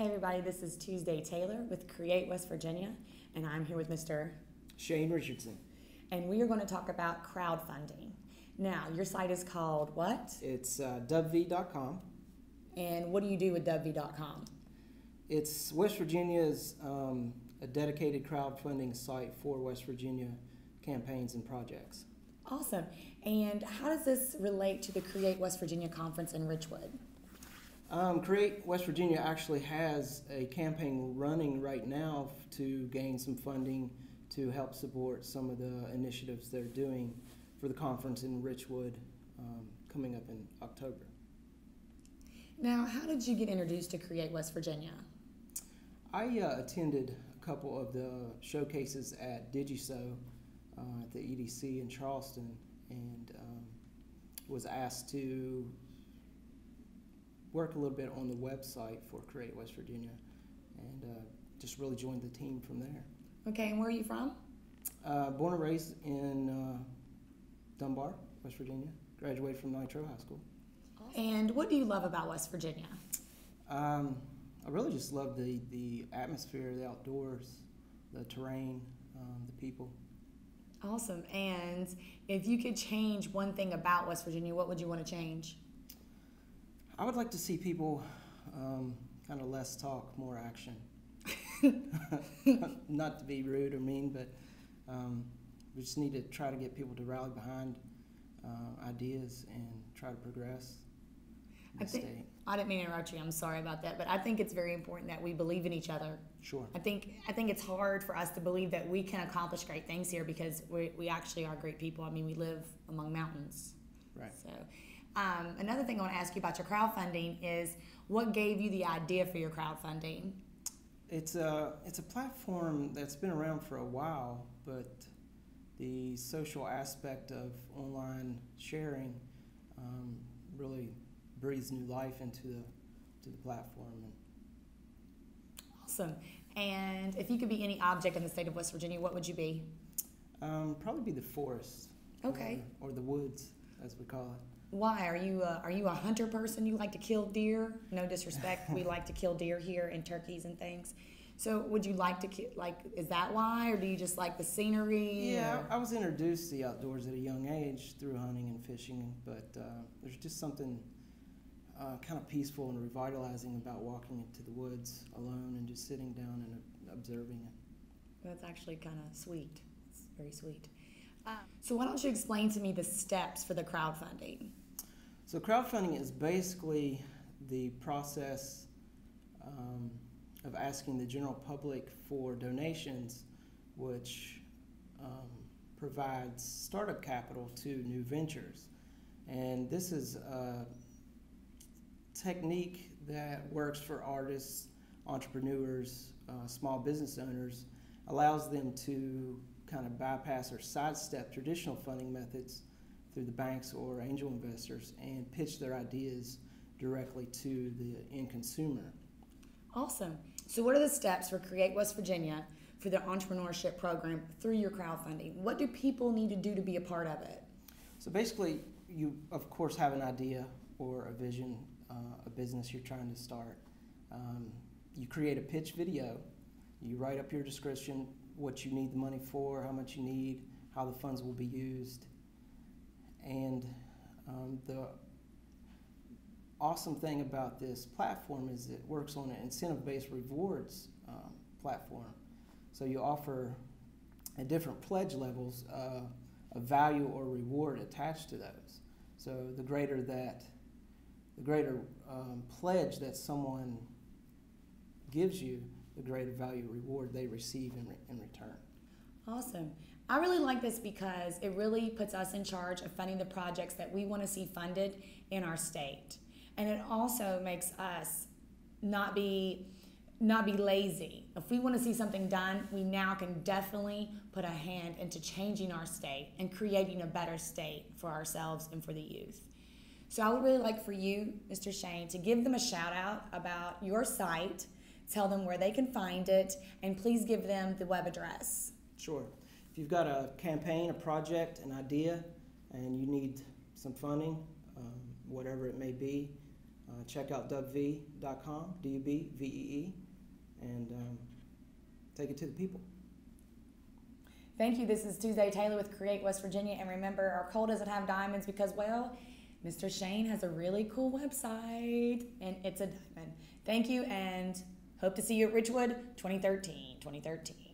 Hey everybody, this is Tuesday Taylor with Create West Virginia, and I'm here with Mr. Shane Richardson. And we are going to talk about crowdfunding. Now, your site is called what? It's dubv.com. And what do you do with dubv.com? It's West Virginia's a dedicated crowdfunding site for West Virginia campaigns and projects. Awesome. And how does this relate to the Create West Virginia conference in Richwood? Create West Virginia actually has a campaign running right now to gain some funding to help support some of the initiatives they're doing for the conference in Richwood coming up in October. Now, how did you get introduced to Create West Virginia? I attended a couple of the showcases at DigiSo at the EDC in Charleston, and was asked to work a little bit on the website for Create West Virginia, and just really joined the team from there. Okay, and where are you from? Born and raised in Dunbar, West Virginia. Graduated from Nitro High School. And what do you love about West Virginia? I really just love the atmosphere, the outdoors, the terrain, the people. Awesome. And if you could change one thing about West Virginia, what would you want to change? I would like to see people kind of less talk, more action. Not to be rude or mean, but we just need to try to get people to rally behind ideas and try to progress the state. I didn't mean to interrupt you. I'm sorry about that, but I think it's very important that we believe in each other. Sure. I think it's hard for us to believe that we can accomplish great things here because we actually are great people. I mean, we live among mountains. Right. So, another thing I want to ask you about your crowdfunding is what gave you the idea for your crowdfunding? It's a platform that's been around for a while, but the social aspect of online sharing really breathes new life into the platform. Awesome. And if you could be any object in the state of West Virginia, what would you be? Probably be the forest. Okay. Or the woods, as we call it. Why? Are you a hunter person? You like to kill deer? No disrespect. We like to kill deer here and turkeys and things. So would you like to is that why, or do you just like the scenery? Yeah, or? I was introduced to the outdoors at a young age through hunting and fishing, but there's just something kind of peaceful and revitalizing about walking into the woods alone and just sitting down and observing it. That's actually kind of sweet. It's very sweet. So why don't you explain to me the steps for the crowdfunding? So crowdfunding is basically the process of asking the general public for donations, which provides startup capital to new ventures. And this is a technique that works for artists, entrepreneurs, small business owners, allows them to kind of bypass or sidestep traditional funding methods through the banks or angel investors and pitch their ideas directly to the end consumer. Awesome. So what are the steps for Create West Virginia for the entrepreneurship program through your crowdfunding? What do people need to do to be a part of it? So basically, you of course have an idea or a vision, a business you're trying to start. You create a pitch video. You write up your description, what you need the money for, how much you need, how the funds will be used. And the awesome thing about this platform is it works on an incentive-based rewards platform. So you offer at different pledge levels a value or reward attached to those. So the greater pledge that someone gives you, the greater value reward they receive in return. Awesome. I really like this because it really puts us in charge of funding the projects that we want to see funded in our state. And it also makes us not be lazy. If we want to see something done, we now can definitely put a hand into changing our state and creating a better state for ourselves and for the youth. So I would really like for you, Mr. Shane, to give them a shout out about your site, tell them where they can find it, and please give them the web address. Sure. If you've got a campaign, a project, an idea, and you need some funding, whatever it may be, check out dubvee.com, D-U-B-V-E-E, and take it to the people. Thank you. This is Tuesday Taylor with Create West Virginia. And remember, our coal doesn't have diamonds because, well, Mr. Shane has a really cool website, and it's a diamond. Thank you, and hope to see you at Ridgewood 2013.